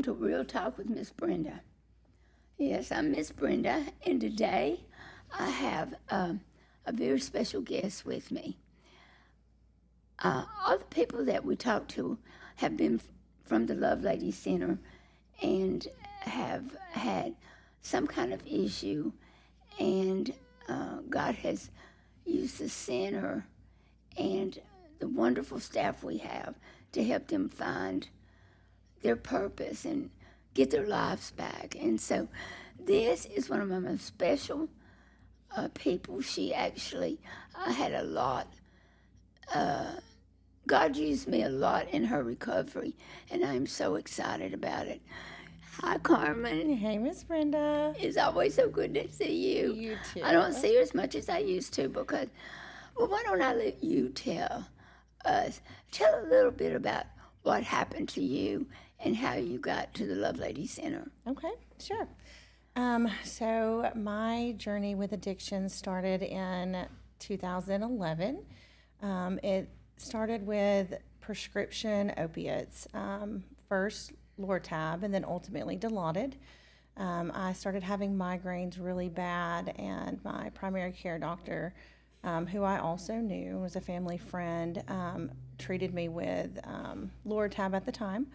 to Real Talk with Miss Brenda. Yes, I'm Miss Brenda, and today I have a very special guest with me. All the people that we talked to have been from the Lovelady Center and have had some kind of issue, and God has used the center and the wonderful staff we have to help them find their purpose and get their lives back. And so this is one of my most special people. She actually had a lot, God used me a lot in her recovery, and I'm so excited about it. Hi, Carmen. Hey, Miss Brenda. It's always so good to see you. You too. I don't see her as much as I used to because, well, why don't I let you tell us, tell a little bit about what happened to you and how you got to the Lovelady Center. Okay, sure. So my journey with addiction started in 2011. It started with prescription opiates. First Lortab and then ultimately Dilaudid. I started having migraines really bad, and my primary care doctor, who I also knew was a family friend, treated me with Lortab at the time.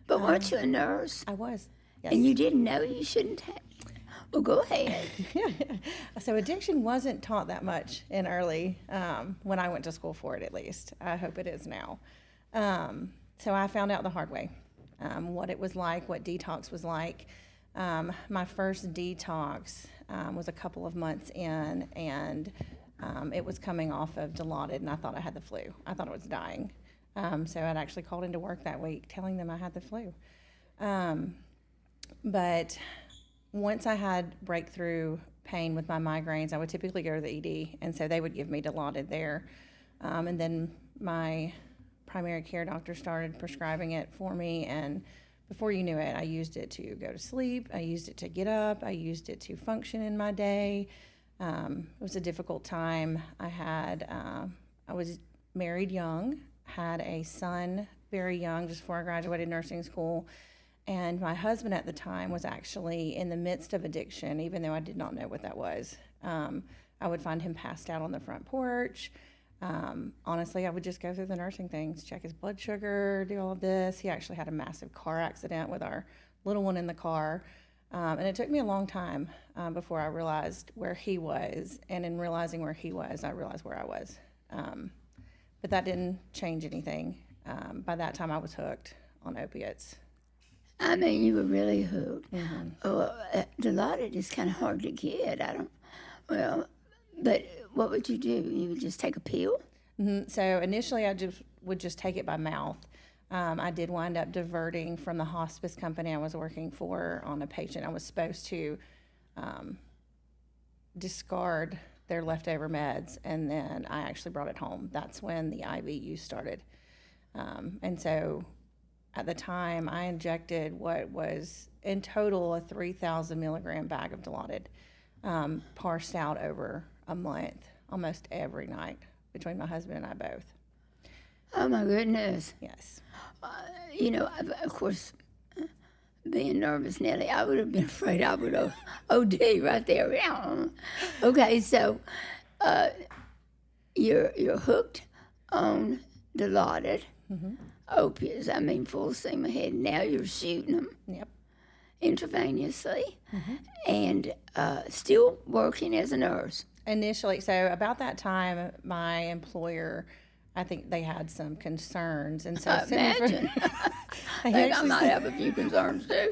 But weren't you a nurse? I was. Yes. And you didn't know you shouldn't have? Well, go ahead. So addiction wasn't taught that much in early, when I went to school for it at least. I hope it is now. So I found out the hard way, what it was like, what detox was like. My first detox was a couple of months in, and it was coming off of Dilaudid, and I thought I had the flu. I thought I was dying. So I'd actually called into work that week telling them I had the flu. But once I had breakthrough pain with my migraines, I would typically go to the ED, and so they would give me Dilaudid there. And then my primary care doctor started prescribing it for me, and before you knew it, I used it to go to sleep, I used it to get up, I used it to function in my day. It was a difficult time. I was married young, had a son very young, just before I graduated nursing school. And my husband at the time was actually in the midst of addiction, even though I did not know what that was. I would find him passed out on the front porch. Honestly, I would just go through the nursing things, check his blood sugar, do all of this. He actually had a massive car accident with our little one in the car. And it took me a long time before I realized where he was. And in realizing where he was, I realized where I was. But that didn't change anything. By that time, I was hooked on opiates. I mean, you were really hooked. Mm-hmm. Oh, Dilaudid is kind of hard to get. But what would you do? You would just take a pill? Mm-hmm. So initially, I would just take it by mouth. I did wind up diverting from the hospice company I was working for on a patient. I was supposed to discard their leftover meds, and then I actually brought it home. That's when the IV use started. And so at the time, I injected what was in total a 3,000 milligram bag of Dilaudid, parsed out over a month, almost every night, between my husband and I both. Oh, my goodness. Yes. Of course, being nervous, Nellie, I would have been afraid I would have OD right there. Okay, so you're hooked on Dilaudid. Mm-hmm. Opiates, I mean, full steam ahead. Now you're shooting them Yep. intravenously, Mm-hmm. and still working as a nurse. Initially, so about that time, my employer, I think they had some concerns, and so Imagine. I think I might have a few concerns too.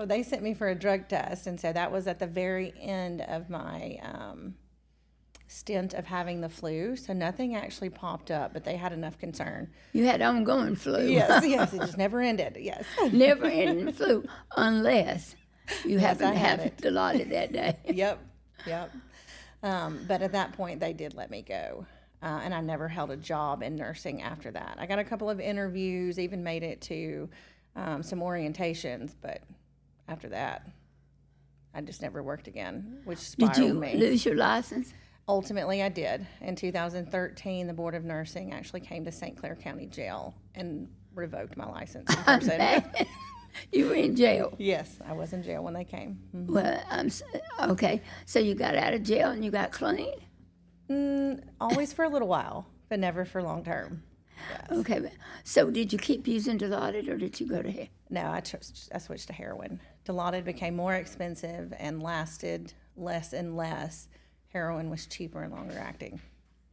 They sent me for a drug test, and so that was at the very end of my stint of having the flu. So nothing actually popped up, but they had enough concern. You had ongoing flu. Yes, it just never ended. Yes, never ending flu unless you happen I to had have it. Dilaudid that day. Yep. But at that point, they did let me go. And I never held a job in nursing after that. I got a couple of interviews, even made it to some orientations, but after that, I just never worked again, which spiraled Did you me. lose your license? Ultimately, I did. In 2013, the Board of Nursing actually came to St. Clair County Jail and revoked my license in person. You were in jail. Yes, I was in jail when they came. Mm-hmm. Well, okay. So you got out of jail and you got clean? Always for a little while, but never for long term. Yes. Okay. So did you keep using Dilaudid or did you go to hell? No, I switched to heroin. Dilaudid became more expensive and lasted less and less. Heroin was cheaper and longer acting.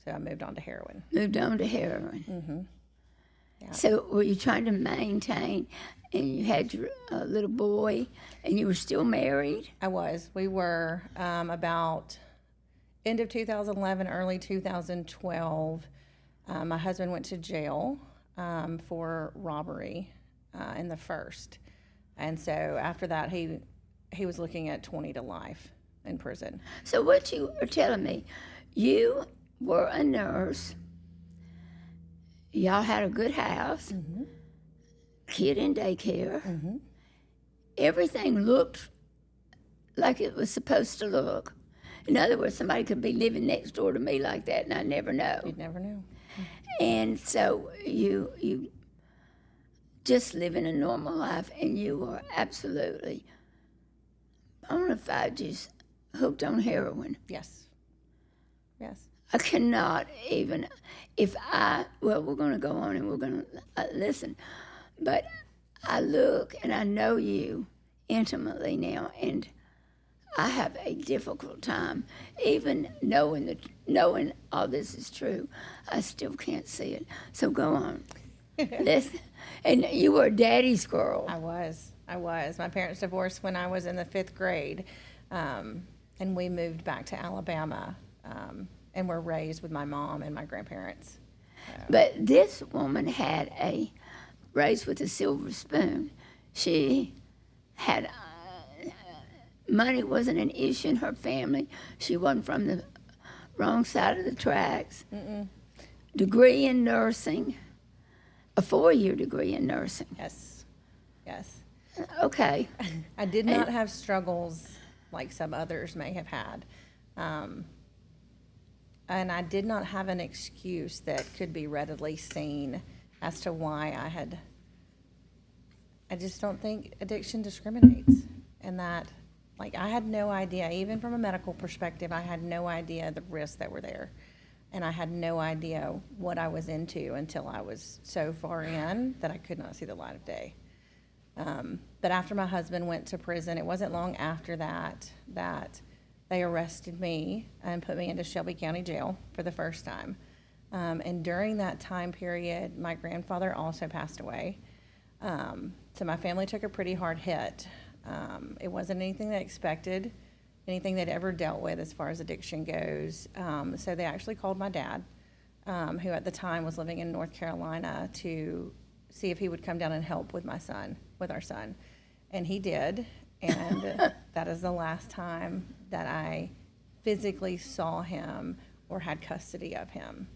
So I moved on to heroin. Moved on to heroin. Mm-hmm. Yeah. So were you trying to maintain, and you had your little boy, and you were still married? I was. We were about end of 2011, early 2012. My husband went to jail for robbery in the first. And so after that, he was looking at 20 to life in prison. So what you are telling me, you were a nurse, y'all had a good house, Mm-hmm. kid in daycare, Mm-hmm. everything looked like it was supposed to look. In other words, somebody could be living next door to me like that, and I never know. You'd never know. And so you just living a normal life, and you were absolutely bona fide just hooked on heroin. Yes. Yes. I cannot even, well, we're going to go on and we're going to listen, but I look and I know you intimately now, and I have a difficult time even knowing all this is true. I still can't see it. So go on. Listen. And you were a daddy's girl. I was. My parents divorced when I was in the 5th grade, and we moved back to Alabama, and were raised with my mom and my grandparents. But this woman had raised with a silver spoon. She had money wasn't an issue in her family. She wasn't from the wrong side of the tracks. Mm-mm. Degree in nursing, a 4-year degree in nursing. Yes. Yes. Okay. I did not have struggles like some others may have had. And I did not have an excuse that could be readily seen as to why I just don't think addiction discriminates. And that, like, I had no idea, even from a medical perspective, I had no idea the risks that were there. And I had no idea what I was into until I was so far in that I could not see the light of day. But after my husband went to prison, it wasn't long after that they arrested me and put me into Shelby County Jail for the first time. And during that time period, my grandfather also passed away. So my family took a pretty hard hit. It wasn't anything they expected, anything they'd ever dealt with as far as addiction goes. So they actually called my dad, who at the time was living in North Carolina, to see if he would come down and help with our son. And he did. And that is the last time that I physically saw him or had custody of him.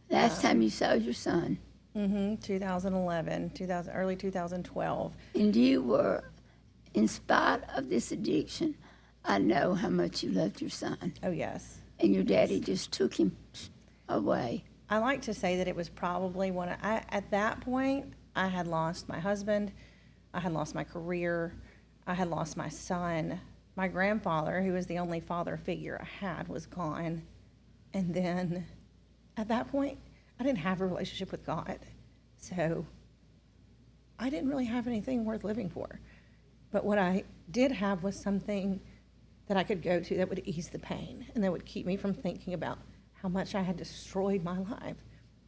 Last time you saw your son? 2011, early 2012. And you were, in spite of this addiction, I know how much you loved your son. Oh, yes. And your daddy just took him away. I like to say that it was probably at that point, I had lost my husband, I had lost my career, I had lost my son. My grandfather, who was the only father figure I had, was gone. And then at that point, I didn't have a relationship with God. So I didn't really have anything worth living for. But what I did have was something that I could go to that would ease the pain and that would keep me from thinking about how much I had destroyed my life.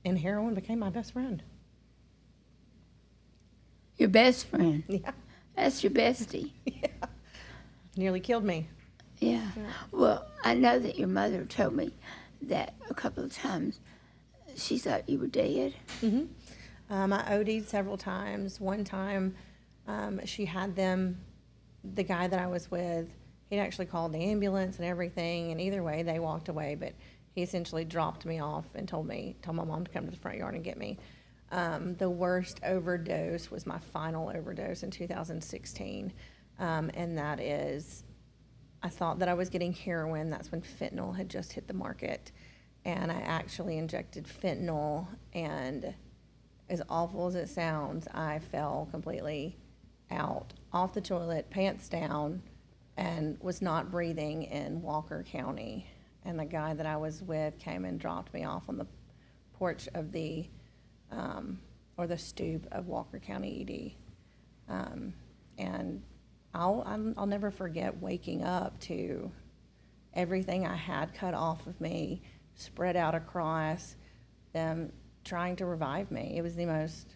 And heroin became my best friend. Your best friend? Yeah. That's your bestie. Yeah. Nearly killed me. Yeah. Well, I know that your mother told me that a couple of times she thought you were dead. Mm-hmm. I OD'd several times. One time she had the guy that I was with, he'd actually called the ambulance and everything, and either way, they walked away, but he essentially dropped me off and told my mom to come to the front yard and get me. The worst overdose was my final overdose in 2016, and that is, I thought that I was getting heroin. That's when fentanyl had just hit the market, and I actually injected fentanyl, and as awful as it sounds, I fell completely out, off the toilet, pants down, and was not breathing in Walker County. And the guy that I was with came and dropped me off on the porch of the, or the stoop of Walker County ED. And I'll never forget waking up to everything I had cut off of me, spread out across, them trying to revive me. It was the most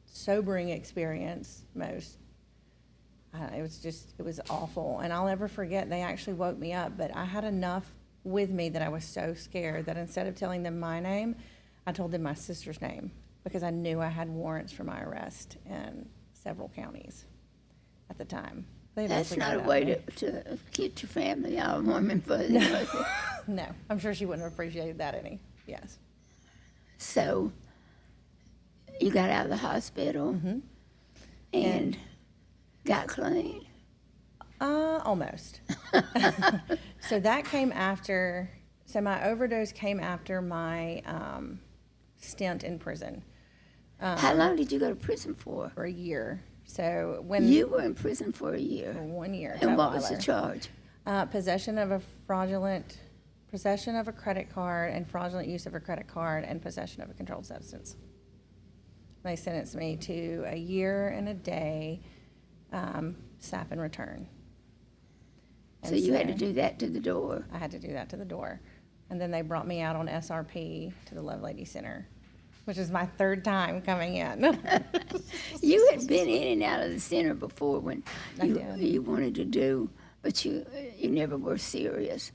sobering experience, it was awful. And I'll never forget, they actually woke me up, but I had enough with me that I was so scared that instead of telling them my name, I told them my sister's name, because I knew I had warrants for my arrest in several counties at the time. That's not a way to get your family out of Mormon fuzz. No, I'm sure she wouldn't have appreciated that any. Yes. So you got out of the hospital and got clean. Almost. So that came after. So my overdose came after my stint in prison. How long did you go to prison for? For a year. So when You were in prison for a year. for 1 year. And what was the charge? Possession of a credit card and fraudulent use of a credit card and possession of a controlled substance. They sentenced me to a year and a day, SAP and return. So you had to do that to the door. I had to do that to the door. And then they brought me out on SRP to the Lovelady Center, which is my third time coming in. You had been in and out of the center before when I did. you wanted to do, but you never were serious.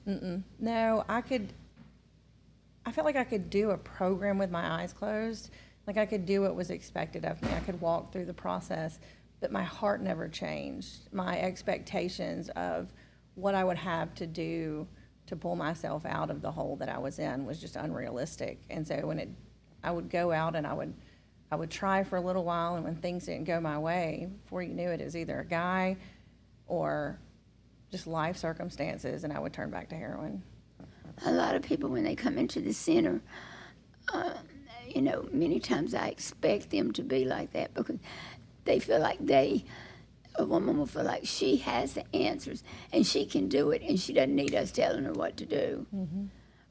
No, I felt like I could do a program with my eyes closed. Like I could do what was expected of me. I could walk through the process, but my heart never changed. My expectations of what I would have to do to pull myself out of the hole that I was in was just unrealistic. And so when I would go out and I would try for a little while, and when things didn't go my way, before you knew it, it was either a guy or just life circumstances, and I would turn back to heroin. A lot of people, when they come into the center, many times I expect them to be like that because they feel like a woman will feel like she has the answers and she can do it and she doesn't need us telling her what to do.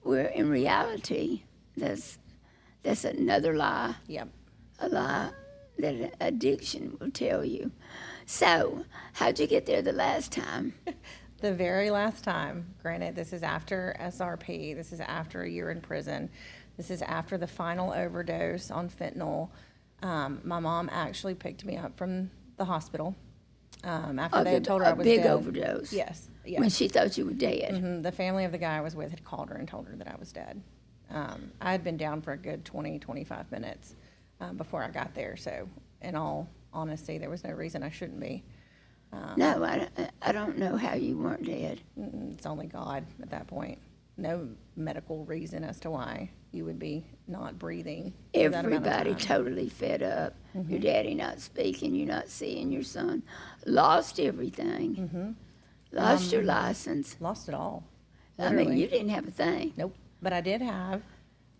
Where in reality, that's another lie. Yep. A lie that addiction will tell you. So, how'd you get there the last time? The very last time. Granted, this is after SRP. This is after a year in prison. This is after the final overdose on fentanyl. My mom actually picked me up from the hospital after they had told her I was dead. A big overdose? Yes. When she thought you were dead? The family of the guy I was with had called her and told her that I was dead. I had been down for a good 20, 25 minutes before I got there. So, in all honesty, there was no reason I shouldn't be. No, I don't know how you weren't dead. It's only God at that point. No medical reason as to why you would be not breathing. Everybody totally fed up. Your daddy not speaking, you're not seeing your son. Lost everything. Lost your license. Lost it all. Literally. I mean, you didn't have a thing. Nope. But I did have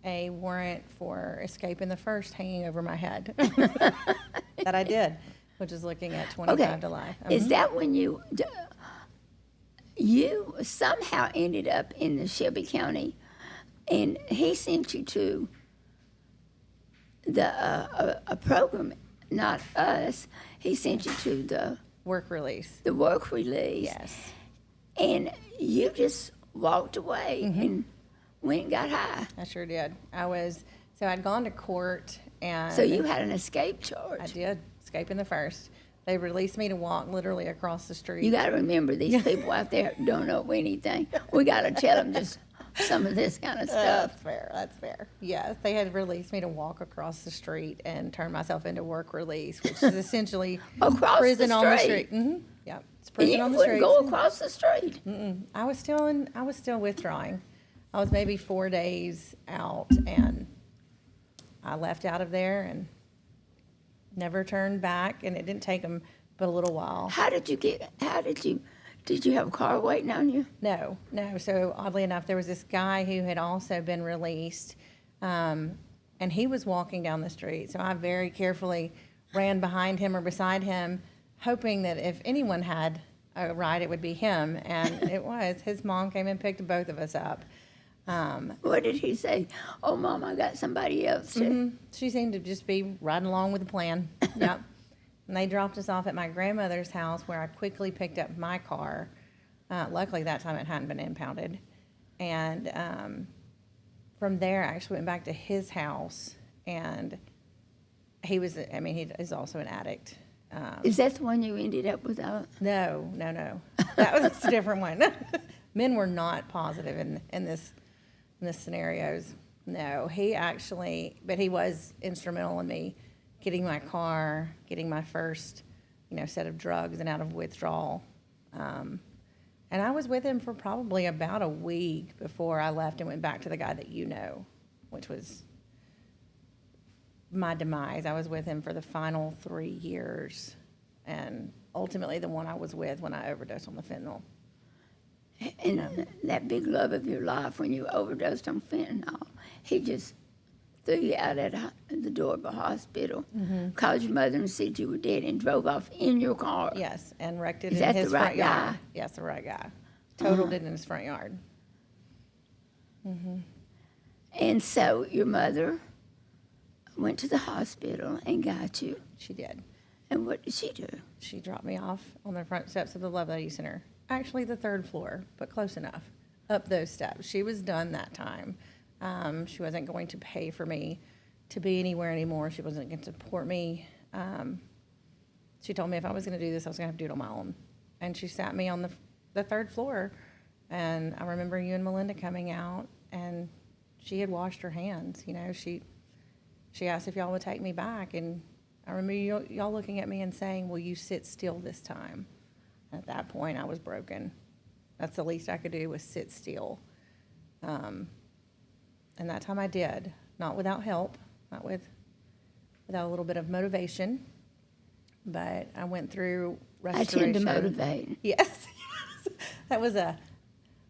a warrant for escaping the first hanging over my head. That I did, which is looking at 25 to life. Is that when you somehow ended up in the Shelby County, and he sent you to a program, not us. He sent you to the work release. The work release. Yes. And you just walked away and went and got high. I sure did. I'd gone to court and. So you had an escape charge. I did, escaping the first. They released me to walk literally across the street. You got to remember, these people out there don't know anything. We got to tell them just some of this kind of stuff. That's fair. Yes, they had released me to walk across the street and turn myself into work release, which is essentially prison on the street. Yeah, it's prison on the street. You wouldn't go across the street. I was still withdrawing. I was maybe 4 days out, and I left out of there and never turned back, and it didn't take them but a little while. Did you have a car waiting on you? No. So oddly enough, there was this guy who had also been released, and he was walking down the street. So I very carefully ran behind him or beside him, hoping that if anyone had a ride, it would be him. And it was. His mom came and picked both of us up. What did he say? Oh, Mom, I got somebody else. She seemed to just be riding along with the plan. Yep. And they dropped us off at my grandmother's house, where I quickly picked up my car. Luckily, that time it hadn't been impounded. And from there, I actually went back to his house, and he is also an addict. Is that the one you ended up without? No. That was a different one. Men were not positive in this scenarios. No, but he was instrumental in me getting my car, getting my first, set of drugs and out of withdrawal. And I was with him for probably about a week before I left and went back to the guy that which was my demise. I was with him for the final 3 years, and ultimately the one I was with when I overdosed on the fentanyl. And that big love of your life, when you overdosed on fentanyl, he just threw you out at the door of a hospital, called your mother and said you were dead, and drove off in your car. Yes, and wrecked it Is in that his the right front yard. guy? Yes, the right guy. Totaled it in his front yard. And so your mother went to the hospital and got you. She did. And what did she do? She dropped me off on the front steps of the Lovelady Center. Actually, the 3rd floor, but close enough. Up those steps. She was done that time. She wasn't going to pay for me to be anywhere anymore. She wasn't going to support me. She told me if I was going to do this, I was going to have to do it on my own. And she sat me on the 3rd floor. And I remember you and Melinda coming out, and she had washed her hands. She asked if y'all would take me back. And I remember y'all looking at me and saying, "Will you sit still this time?" At that point, I was broken. That's the least I could do, was sit still. And that time I did, not without help, without a little bit of motivation, but I went through restoration. I tend to motivate. Yes, that was a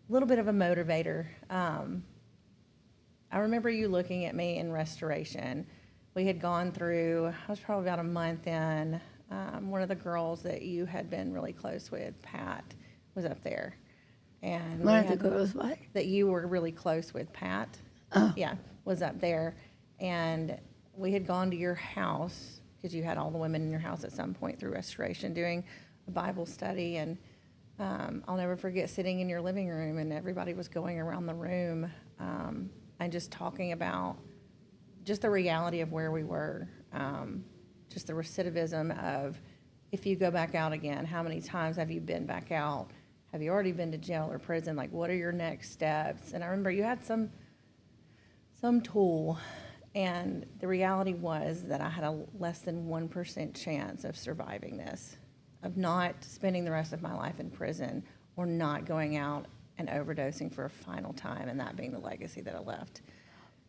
little bit of a motivator. I remember you looking at me in restoration. We had gone through, I was probably about a month in. One of the girls that you had been really close with, Pat, was up there. And one of the girls, what? That you were really close with, Pat. Oh. Yeah, was up there. And we had gone to your house, because you had all the women in your house at some point through restoration, doing a Bible study. And I'll never forget sitting in your living room, and everybody was going around the room and just talking about just the reality of where we were. Just the recidivism of, if you go back out again, how many times have you been back out? Have you already been to jail or prison? Like, what are your next steps? And I remember you had some tool, and the reality was that I had a less than 1% chance of surviving this, of not spending the rest of my life in prison, or not going out and overdosing for a final time, and that being the legacy that I left.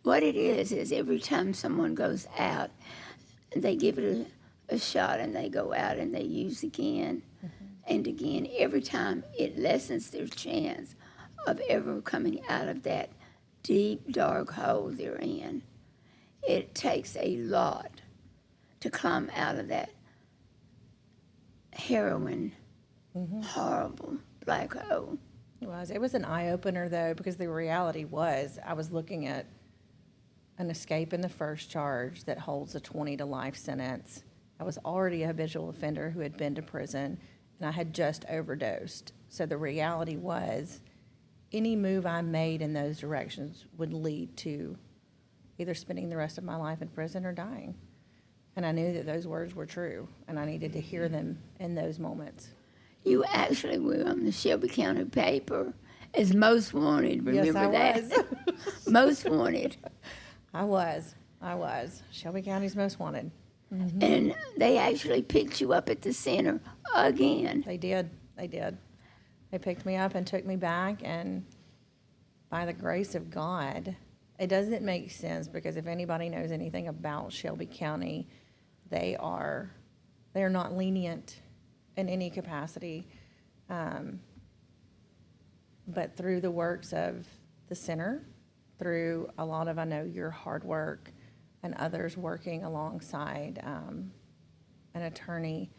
What it is every time someone goes out, they give it a shot, and they go out and they use again and again. Every time it lessens their chance of ever coming out of that deep, dark hole they're in. It takes a lot to climb out of that heroin, horrible black hole. It was an eye-opener, though, because the reality was I was looking at an escape in the first charge that holds a 20 to life sentence. I was already a habitual offender who had been to prison, and I had just overdosed. So the reality was any move I made in those directions would lead to either spending the rest of my life in prison or dying. And I knew that those words were true, and I needed to hear them in those moments. You actually were on the Shelby County paper as most wanted. Remember that? Yes, I was. Most wanted. I was. Shelby County's most wanted. And they actually picked you up at the center again. They did. They picked me up and took me back, and by the grace of God, it doesn't make sense, because if anybody knows anything about Shelby County, they are not lenient in any capacity. But through the works of the center, through a lot of, I know, your hard work, and others working alongside an attorney,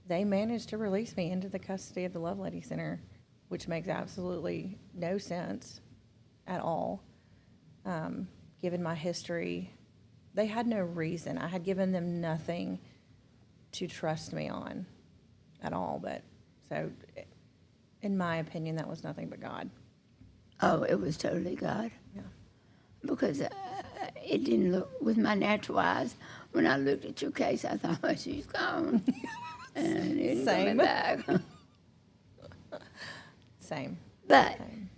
they managed to release me into the custody of the Lovelady Center, which makes absolutely no sense at all. Given my history, they had no reason. I had given them nothing to trust me on at all. But so, in my opinion, that was nothing but God. Oh, it was totally God. Yeah. Because it didn't look, with my natural eyes, when I looked at your case, I thought, well, she's gone. And it's coming back. Same. But Same.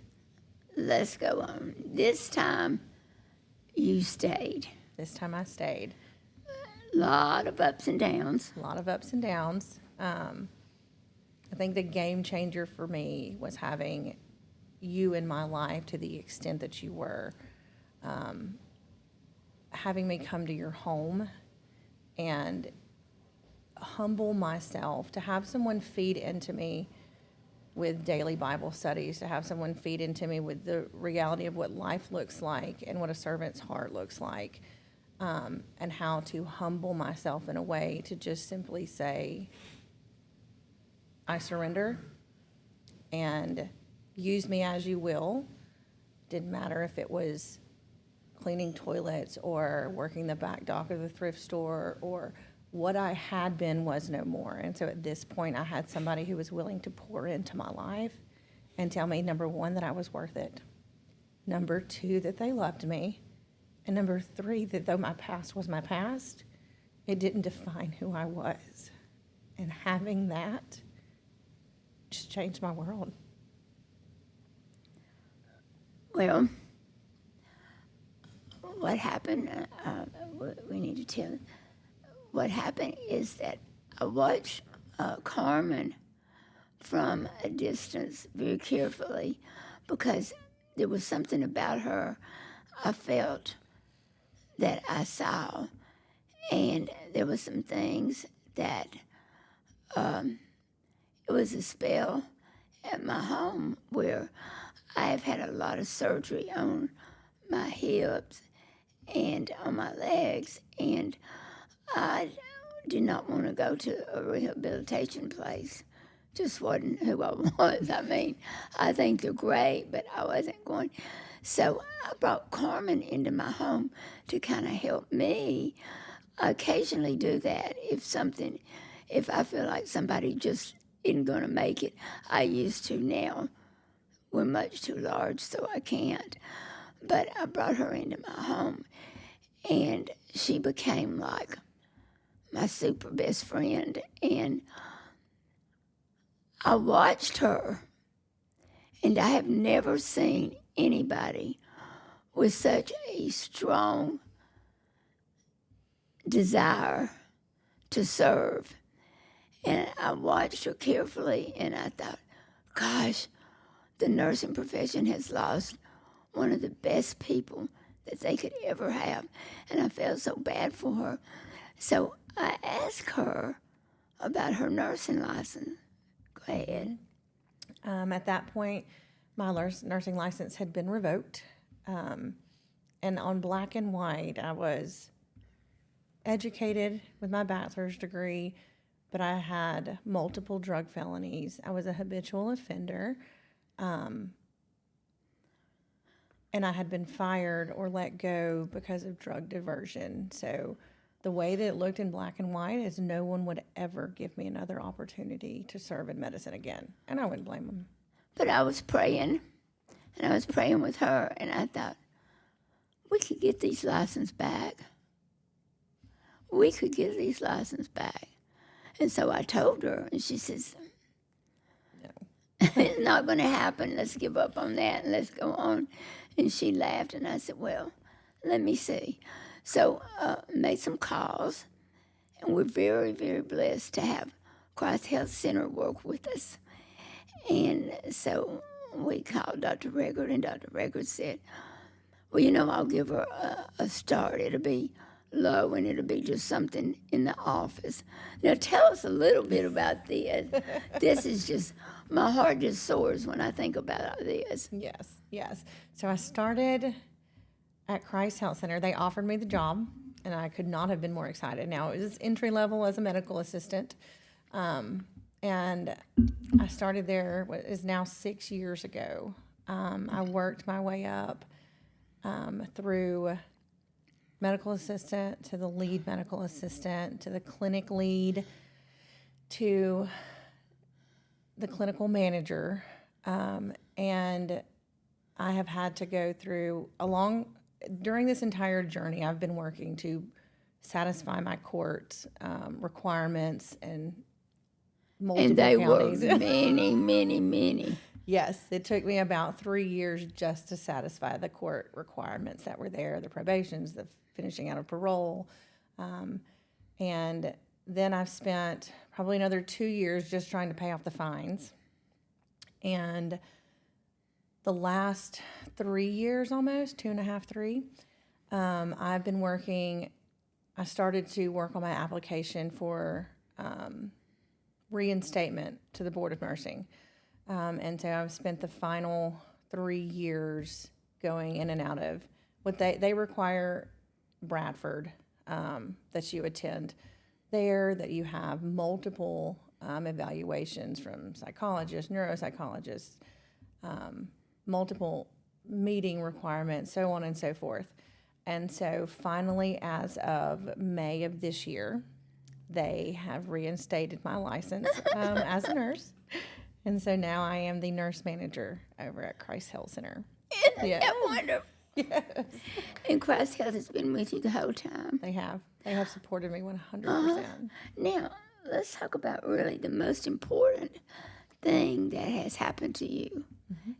let's go on. This time, you stayed. This time I stayed. A lot of ups and downs. A lot of ups and downs. I think the game changer for me was having you in my life to the extent that you were. Having me come to your home and humble myself, to have someone feed into me with daily Bible studies, to have someone feed into me with the reality of what life looks like and what a servant's heart looks like, and how to humble myself in a way to just simply say, I surrender, and use me as you will. Didn't matter if it was cleaning toilets or working the back dock of the thrift store, or what I had been was no more. And so at this point, I had somebody who was willing to pour into my life and tell me, number one, that I was worth it. Number two, that they loved me. And number three, that though my past was my past, it didn't define who I was. And having that just changed my world. Well, what happened, we need to tell. What happened is that I watched Carmen from a distance very carefully, because there was something about her I felt that I saw, and there were some things that it was a spell at my home where I have had a lot of surgery on my hips and on my legs, and I did not want to go to a rehabilitation place. Just wasn't who I was. I mean, I think they're great, but I wasn't going. So I brought Carmen into my home to kind of help me. I occasionally do that if I feel like somebody just isn't going to make it. I used to now. We're much too large, so I can't. But I brought her into my home, and she became like my super best friend. And I watched her, and I have never seen anybody with such a strong desire to serve. And I watched her carefully, and I thought, gosh, the nursing profession has lost one of the best people that they could ever have. And I felt so bad for her. So I asked her about her nursing license. Go ahead. At that point, my nursing license had been revoked. And on black and white, I was educated with my bachelor's degree, but I had multiple drug felonies. I was a habitual offender. And I had been fired or let go because of drug diversion. So the way that it looked in black and white is no one would ever give me another opportunity to serve in medicine again. And I wouldn't blame them. But I was praying, and I was praying with her, and I thought, we could get these licenses back. We could get these licenses back. And so I told her, and she says, No. it's not going to happen. Let's give up on that and let's go on. And she laughed, and I said, well, let me see. So made some calls, and we're very, very blessed to have Christ Health Center work with us. And so we called Dr. Regard, and Dr. Regard said, well, I'll give her a start. It'll be low, and it'll be just something in the office. Now, tell us a little bit about this. This is just, my heart just soars when I think about this. Yes. So I started at Christ Health Center. They offered me the job. and I could not have been more excited. Now, it was entry level as a medical assistant, and I started there, what is now 6 years ago. I worked my way up through medical assistant to the lead medical assistant to the clinic lead to the clinical manager. And I have had to go through during this entire journey, I've been working to satisfy my court requirements and multiple And they counties. were many. Yes, it took me about 3 years just to satisfy the court requirements that were there, the probations, the finishing out of parole. And then I've spent probably another 2 years just trying to pay off the fines. And the last 3 years almost, 2.5, 3, I've been working, I started to work on my application for reinstatement to the Board of Nursing. And so I've spent the final 3 years going in and out of what they require Bradford, that you attend there, that you have multiple evaluations from psychologists, neuropsychologists, multiple meeting requirements, so on and so forth. And so finally, as of May of this year, they have reinstated my license as a nurse. And so now I am the nurse manager over at Christ Health Center. Isn't that wonderful? Yes. And Christ Health has been with you the whole time. They have. They have supported me 100%. Now, let's talk about really the most important thing that has happened to you,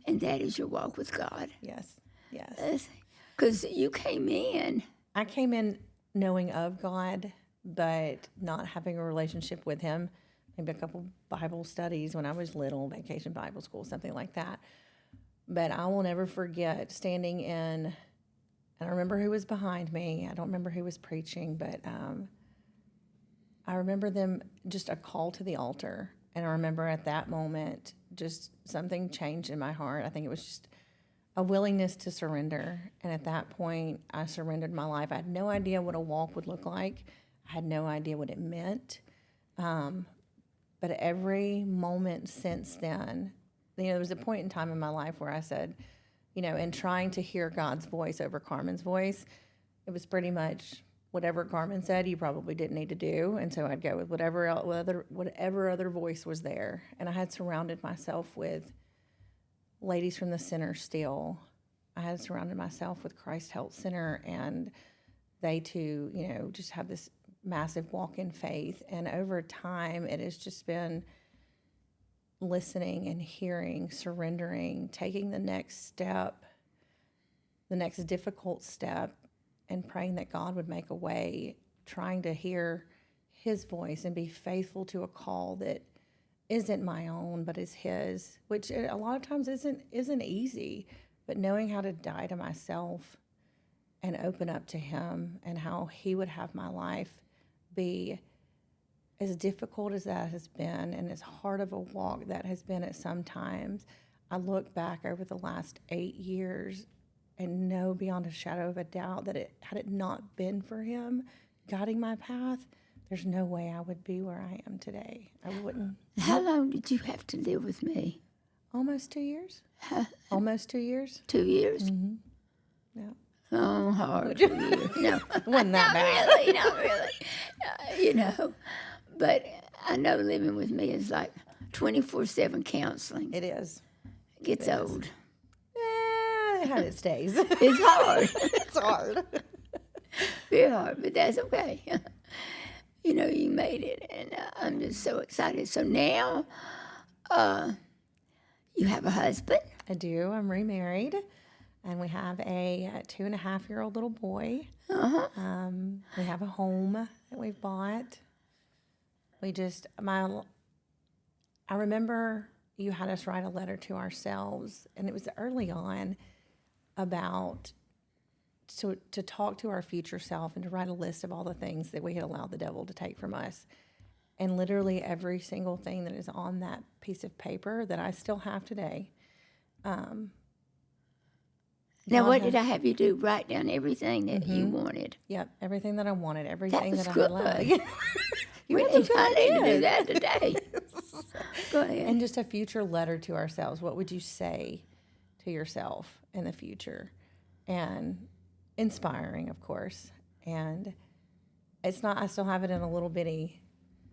and that is your walk with God. Yes. Yes. Because you came in. I came in knowing of God, but not having a relationship with Him. Maybe a couple Bible studies when I was little, vacation Bible school, something like that. But I will never forget standing in, and I remember who was behind me. I don't remember who was preaching, but I remember them, just a call to the altar. And I remember at that moment, just something changed in my heart. I think it was just a willingness to surrender. And at that point, I surrendered my life. I had no idea what a walk would look like. I had no idea what it meant. But every moment since then, there was a point in time in my life where I said, in trying to hear God's voice over Carmen's voice, it was pretty much whatever Carmen said, you probably didn't need to do. And so I'd go with whatever other voice was there. And I had surrounded myself with ladies from the center still. I had surrounded myself with Christ Health Center, and they too, just have this massive walk in faith. And over time, it has just been listening and hearing, surrendering, taking the next step, the next difficult step, and praying that God would make a way, trying to hear His voice and be faithful to a call that isn't my own, but is His, which a lot of times isn't easy, but knowing how to die to myself and open up to Him and how He would have my life be, as difficult as that has been and as hard of a walk that has been at some times, I look back over the last 8 years and know beyond a shadow of a doubt that had it not been for Him guiding my path, there's no way I would be where I am today. I wouldn't. How long did you have to live with me? Almost 2 years. Almost 2 years. 2 years? Mm-hmm. Yeah. Oh, hard 2 years. No, wasn't that bad. Not really. But I know living with me is like 24/7 counseling. It is. It gets old. It had its days. It's hard. It's hard. Very hard, but that's okay. You made it, and I'm just so excited. So now, you have a husband? I do. I'm remarried, and we have a 2.5-year-old little boy. Uh-huh. We have a home that we've bought. I remember you had us write a letter to ourselves, and it was early on about to talk to our future self and to write a list of all the things that we had allowed the devil to take from us. And literally every single thing that is on that piece of paper that I still have today, Now, God what had- did I have you do? Write down everything that you wanted. Yep, everything that I wanted, everything was that I good. had left. We had some need, good I need to do ideas. that today. Go ahead. And just a future letter to ourselves. What would you say to yourself in the future? And inspiring, of course. And it's not, I still have it in a little bitty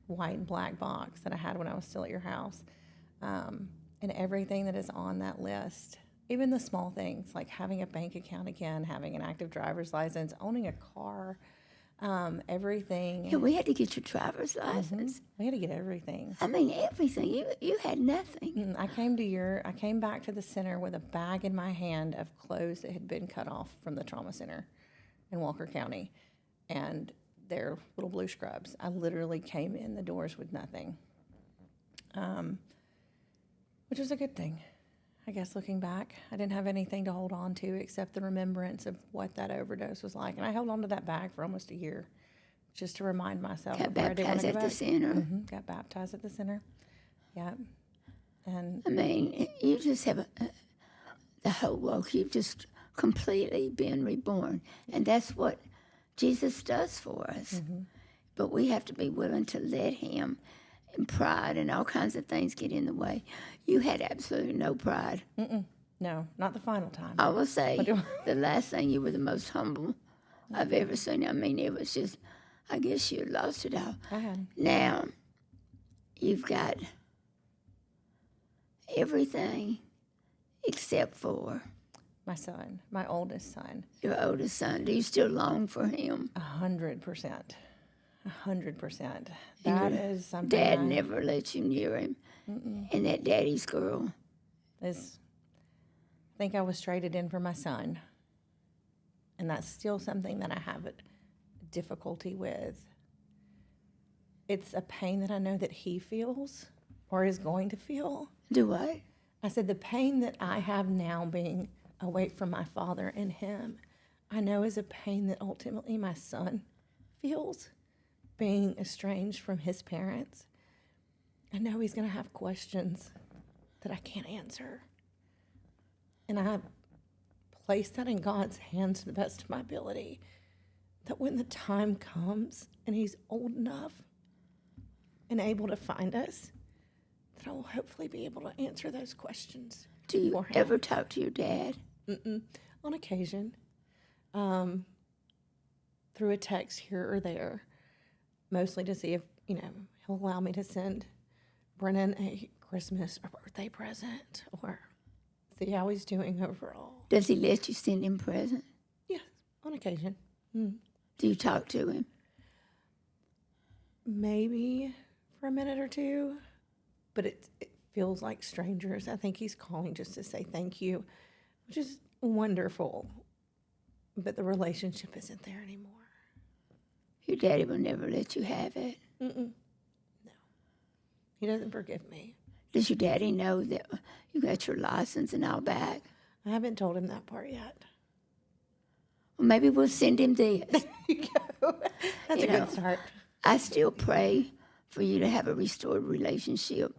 white and black box that I had when I was still at your house. And everything that is on that list, even the small things like having a bank account again, having an active driver's license, owning a car, everything. Yeah, we had to get your driver's license. We had to get everything. I mean, everything. You had nothing. I came back to the center with a bag in my hand of clothes that had been cut off from the trauma center in Walker County, and their little blue scrubs. I literally came in the doors with nothing, which was a good thing. I guess looking back, I didn't have anything to hold on to except the remembrance of what that overdose was like. And I held on to that bag for almost a year just to remind myself. Got before I didn't want baptized to go at the back. center. Got baptized at the center. Yeah. And I mean, you just have the whole walk. You've just completely been reborn. And that's what Jesus does for us. But we have to be willing to let him, and pride and all kinds of things get in the way. You had absolutely no pride. no, not the final time. I will say, the last thing, you were the most humble I've ever seen. I mean, it was just, I guess you had lost it all. I had. Now, you've got everything except for My son, my oldest son, your oldest son. Do you still long for him? 100%. 100%. That is something Dad I never let you near him. And that daddy's girl. I think I was traded in for my son. And that's still something that I have a difficulty with. It's a pain that I know that he feels or is going to feel. Do what? I said the pain that I have now being away from my father and him, I know is a pain that ultimately my son feels being estranged from his parents. I know he's going to have questions that I can't answer. And I place that in God's hands to the best of my ability, that when the time comes and he's old enough and able to find us, that I will hopefully be able to answer those questions. Do you for him. ever talk to your dad? On occasion, through a text here or there, mostly to see if, he'll allow me to send Brennan a Christmas or birthday present or see how he's doing overall. Does he let you send him presents? Yes, on occasion. Do you talk to him? Maybe for a minute or two, but it feels like strangers. I think he's calling just to say thank you, which is wonderful, but the relationship isn't there anymore. Your daddy will never let you have it. No. He doesn't forgive me. Does your daddy know that you got your license and all back? I haven't told him that part yet. Well, maybe we'll send him this. There you go. That's You a know, good start. I still pray for you to have a restored relationship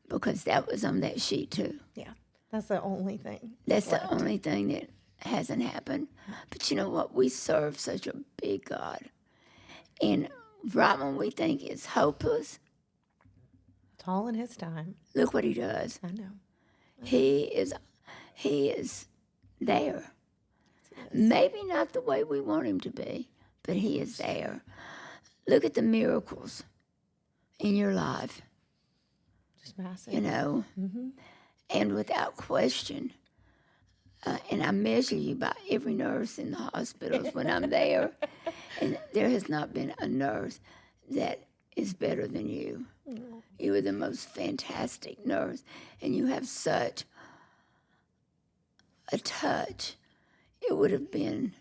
because that was on that sheet too. Yeah, that's the only thing. That's the only thing that hasn't happened. But you know what? We serve such a big God. And right when we think it's hopeless, It's all in his time. look what he does. I know. He is there. Maybe not the way we want him to be, but he is there. Look at the miracles in your life, Just massive. And without question, and I measure you by every nurse in the hospitals when I'm there, and there has not been a nurse that is better than you. You are the most fantastic nurse, and you have such a touch. It would have been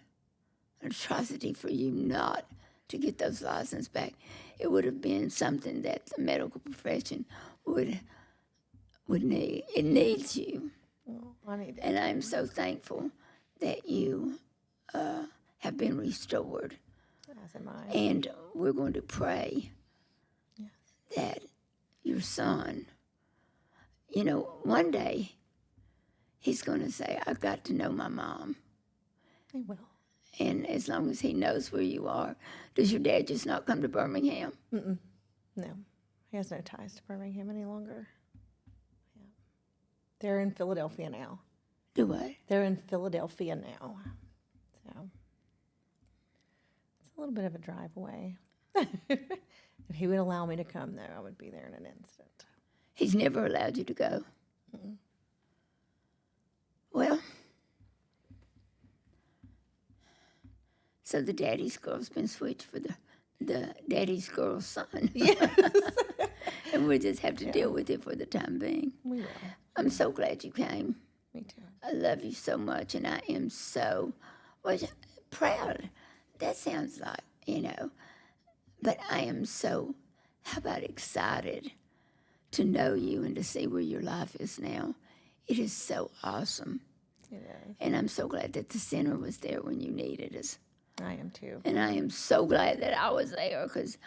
an atrocity for you not to get those licenses back. It would have been something that the medical profession would need. It needs you. I need it. And I'm so thankful that you have been restored. As am I. And we're going to pray that your son, one day he's going to say, I've got to know my mom. They will. And as long as he knows where you are, does your dad just not come to Birmingham? No. He has no ties to Birmingham any longer. Yeah. They're in Philadelphia now. Do what? They're in Philadelphia now. So it's a little bit of a drive away. If he would allow me to come, though, I would be there in an instant. He's never allowed you to go. Well, so the daddy's girl's been switched for the daddy's girl's son. Yes. And we'll just have to deal with it for the time being. We will. I'm so glad you came. Me too. I love you so much, and I am so proud. That sounds like, but I am so, how about excited to know you and to see where your life is now. It is so awesome. It is. And I'm so glad that the center was there when you needed us. I am too. And I am so glad that I was there because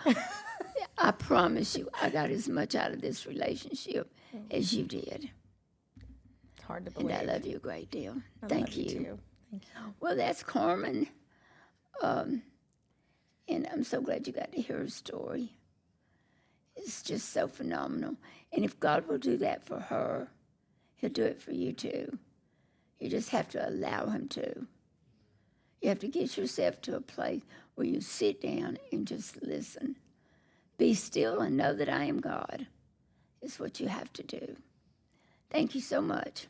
I promise you I got as much out of this relationship as you did. It's hard to believe. And I love you a great deal. I Thank love you. Too. Thank you. Well, that's Carmen. And I'm so glad you got to hear her story. It's just so phenomenal. And if God will do that for her, he'll do it for you too. You just have to allow him to. You have to get yourself to a place where you sit down and just listen. Be still and know that I am God. Is what you have to do. Thank you so much.